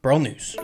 Brawl news.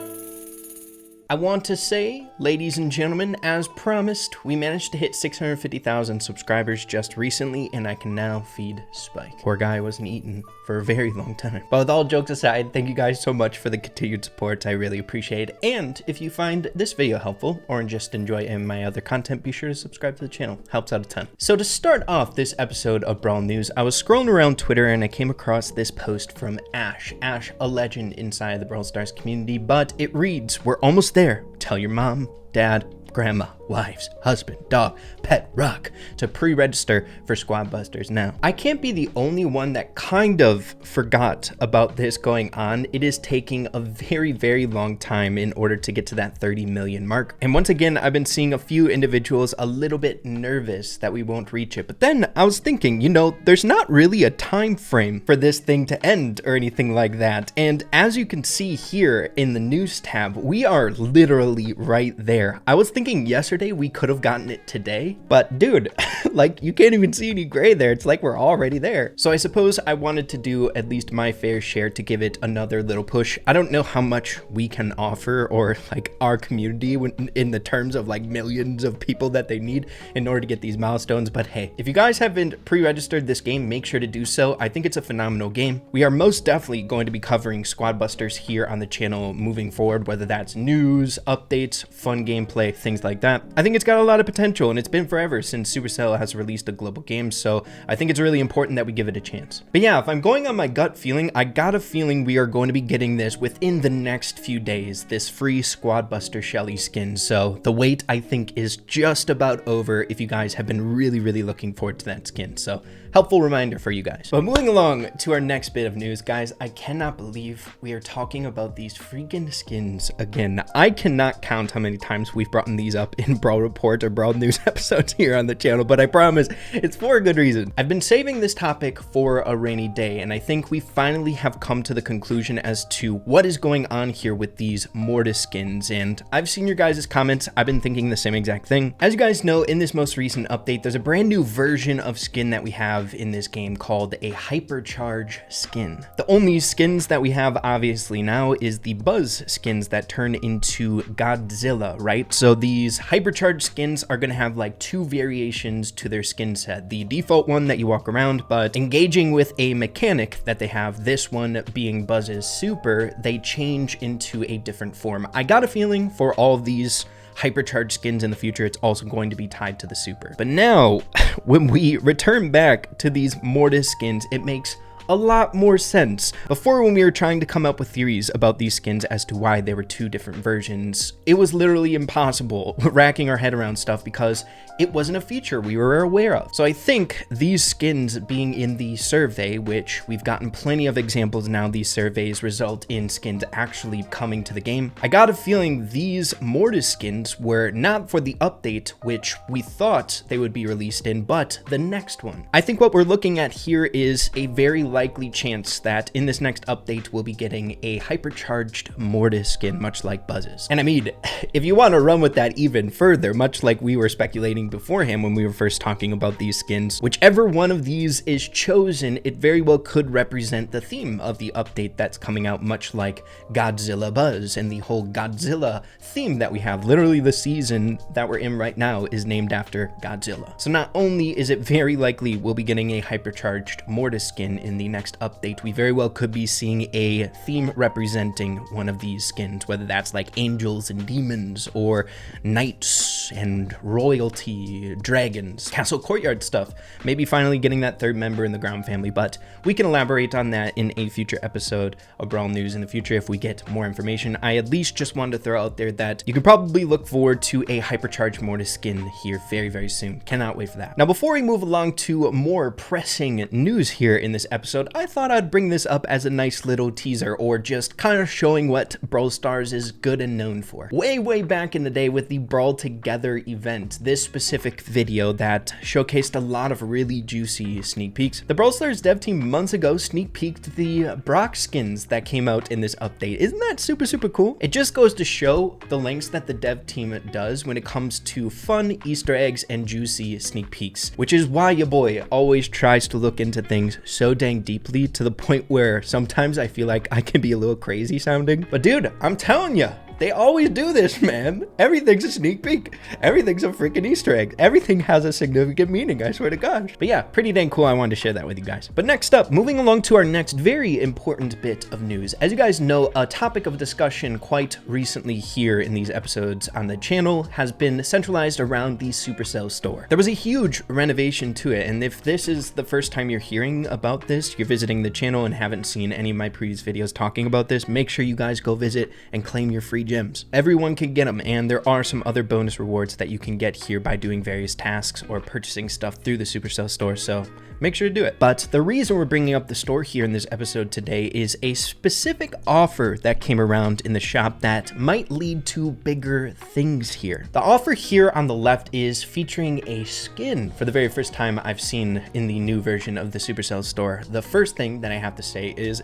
I want to say, ladies and gentlemen, as promised, we managed to hit 650,000 subscribers just recently, and I can now feed Spike. Poor guy wasn't eaten for a very long time. But with all jokes aside, thank you guys so much for the continued support. I really appreciate it. And if you find this video helpful or just enjoy my other content, be sure to subscribe to the channel. Helps out a ton. So to start off this episode of Brawl News, I was scrolling around Twitter and I came across this post from Ash, a legend inside the BrawlStar's community, but it reads, "We're almost there. Tell your mom, dad, grandma, wives, husband, dog, pet, rock to pre-register for Squad Busters now." I can't be the only one that kind of forgot about this going on. It is taking a very, very long time in order to get to that 30 million mark. And once again, I've been seeing a few individuals a little bit nervous that we won't reach it. But then I was thinking, there's not really a time frame for this thing to end or anything like that. And as you can see here in the news tab, we are literally right there. I was thinking yesterday we could have gotten it today, but dude, like, you can't even see any gray there. It's like we're already there. So I suppose I wanted to do at least my fair share to give it another little push. I don't know how much we can offer, or like our community in the terms of like millions of people that they need in order to get these milestones. But hey, if you guys haven't pre-registered this game, make sure to do so. I think it's a phenomenal game. We are most definitely going to be covering Squad Busters here on the channel moving forward, whether that's news, updates, fun gameplay, things like that. I think it's got a lot of potential, and it's been forever since Supercell has released a global game, so I think it's really important that we give it a chance. But yeah, if I'm going on my gut feeling, I got a feeling we are going to be getting this within the next few days, this free Squad Buster Shelly skin. So the wait, I think, is just about over if you guys have been really, really looking forward to that skin. So helpful reminder for you guys. But moving along to our next bit of news, guys, I cannot believe we are talking about these freaking skins again. I cannot count how many times we've brought these up in Brawl Report or Brawl News episodes here on the channel, but I promise it's for a good reason. I've been saving this topic for a rainy day, and I think we finally have come to the conclusion as to what is going on here with these Mortis skins. And I've seen your guys' comments. I've been thinking the same exact thing. As you guys know, in this most recent update, there's a brand new version of skin that we have in this game called a Hypercharge Skin. The only skins that we have obviously now is the Buzz skins that turn into Godzilla, right? So these Hypercharge skins are going to have like two variations to their skin set. The default one that you walk around, but engaging with a mechanic that they have, this one being Buzz's super, they change into a different form. I got a feeling for all of these Hypercharge skins in the future, it's also going to be tied to the super. But now, when we return back to these Mortis skins, it makes a lot more sense. Before, when we were trying to come up with theories about these skins as to why there were two different versions, it was literally impossible racking our head around stuff because it wasn't a feature we were aware of. So I think these skins being in the survey, which we've gotten plenty of examples now, these surveys result in skins actually coming to the game. I got a feeling these Mortis skins were not for the update, which we thought they would be released in, but the next one. I think what we're looking at here is a very likely chance that in this next update we'll be getting a hypercharged Mortis skin, much like Buzz's. And I mean, if you want to run with that even further, much like we were speculating beforehand when we were first talking about these skins, whichever one of these is chosen, it very well could represent the theme of the update that's coming out, much like Godzilla Buzz and the whole Godzilla theme that we have. Literally the season that we're in right now is named after Godzilla. So not only is it very likely we'll be getting a hypercharged Mortis skin in the next update, we very well could be seeing a theme representing one of these skins, whether that's like angels and demons or knights and royalty, dragons, castle courtyard stuff. Maybe finally getting that third member in the ground family, but we can elaborate on that in a future episode of Brawl News in the future if we get more information. I at least just wanted to throw out there that you could probably look forward to a hypercharged Mortis skin here very, very soon. Cannot wait for that. Now, before we move along to more pressing news here in this episode, I thought I'd bring this up as a nice little teaser, or just kind of showing what Brawl Stars is good and known for. Way back in the day with the Brawl Together event, this specific video that showcased a lot of really juicy sneak peeks, the Brawl Stars dev team months ago sneak peeked the Brock skins that came out in this update. Isn't that super cool? It just goes to show the lengths that the dev team does when it comes to fun Easter eggs and juicy sneak peeks, which is why your boy always tries to look into things so dang thinking deeply to the point where sometimes I feel like I can be a little crazy sounding. But dude, I'm telling you, they always do this, man. Everything's a sneak peek. Everything's a freaking Easter egg. Everything has a significant meaning, I swear to gosh. But yeah, pretty dang cool. I wanted to share that with you guys. But next up, moving along to our next very important bit of news. As you guys know, a topic of discussion quite recently here in these episodes on the channel has been centralized around the Supercell store. There was a huge renovation to it, and if this is the first time you're hearing about this, you're visiting the channel and haven't seen any of my previous videos talking about this, make sure you guys go visit and claim your free gems. Everyone can get them, and there are some other bonus rewards that you can get here by doing various tasks or purchasing stuff through the Supercell store, so make sure to do it. But the reason we're bringing up the store here in this episode today is a specific offer that came around in the shop that might lead to bigger things here. The offer here on the left is featuring a skin for the very first time I've seen in the new version of the Supercell store. The first thing that I have to say is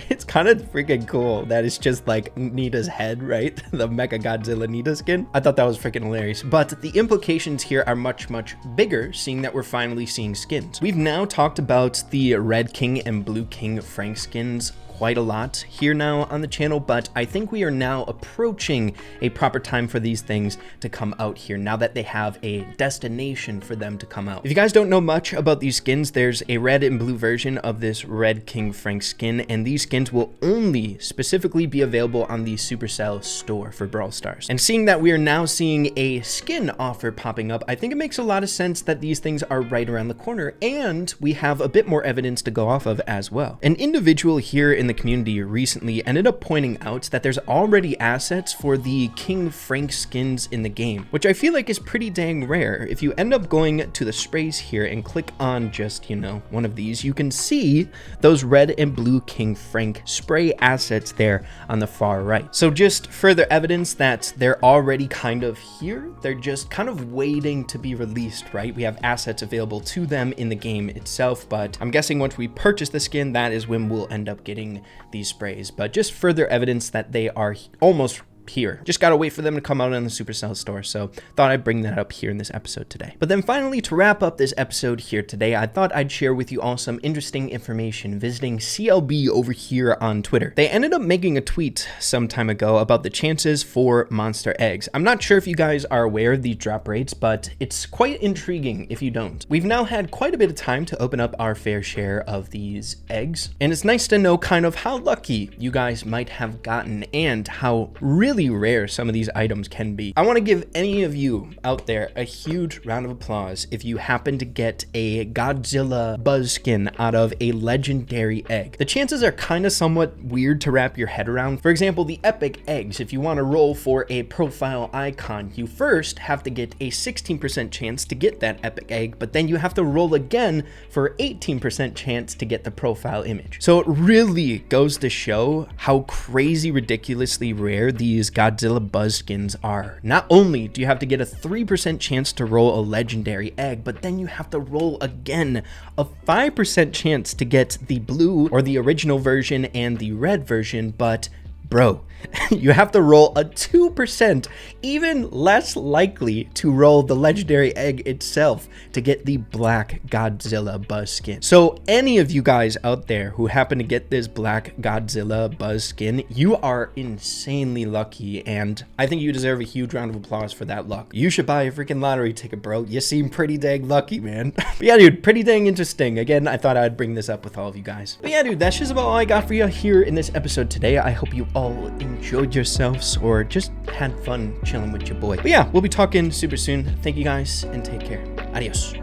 it's kind of freaking cool that it's just like Nita's head, right? The Mecha Godzilla Nita skin. I thought that was freaking hilarious. But the implications here are much, much bigger, seeing that we're finally seeing skins. We've now talked about the Red King and Blue King Frank skins quite a lot here now on the channel, but I think we are now approaching a proper time for these things to come out here now that they have a destination for them to come out. If you guys don't know much about these skins, there's a red and blue version of this Red King Frank skin, and these skins will only specifically be available on the Supercell store for Brawl Stars. And seeing that we are now seeing a skin offer popping up, I think it makes a lot of sense that these things are right around the corner, and we have a bit more evidence to go off of as well. An individual here in the community recently ended up pointing out that there's already assets for the King Frank skins in the game, which I feel like is pretty dang rare. If you end up going to the sprays here and click on just, you know, one of these, you can see those red and blue King Frank spray assets there on the far right. So just further evidence that they're already kind of here. They're just kind of waiting to be released, right? We have assets available to them in the game itself, but I'm guessing once we purchase the skin, that is when we'll end up getting these sprays. But just further evidence that they are almost here. Just gotta wait for them to come out on the Supercell store, so thought I'd bring that up here in this episode today. But then finally, to wrap up this episode here today, I thought I'd share with you all some interesting information visiting CLB over here on Twitter. They ended up making a tweet some time ago about the chances for monster eggs. I'm not sure if you guys are aware of these drop rates, but it's quite intriguing if you don't. We've now had quite a bit of time to open up our fair share of these eggs, and it's nice to know kind of how lucky you guys might have gotten and how really rare some of these items can be. I want to give any of you out there a huge round of applause if you happen to get a Godzilla Buzz skin out of a legendary egg. The chances are kind of somewhat weird to wrap your head around. For example, the epic eggs, if you want to roll for a profile icon, you first have to get a 16% chance to get that epic egg, but then you have to roll again for 18% chance to get the profile image. So it really goes to show how crazy ridiculously rare these Godzilla Buzz skins are. Not only do you have to get a 3% chance to roll a legendary egg, but then you have to roll again a 5% chance to get the blue or the original version and the red version, but bro, you have to roll a 2%, even less likely to roll the legendary egg itself to get the black Godzilla Buzz skin. So any of you guys out there who happen to get this black Godzilla Buzz skin, you are insanely lucky, and I think you deserve a huge round of applause for that luck. You should buy a freaking lottery ticket, bro. You seem pretty dang lucky, man. But yeah, dude, pretty dang interesting. Again, I thought I'd bring this up with all of you guys. But yeah, dude, that's just about all I got for you here in this episode today. I hope you all enjoyed yourselves or just had fun chilling with your boy. But yeah, we'll be talking super soon. Thank you guys and take care. Adios.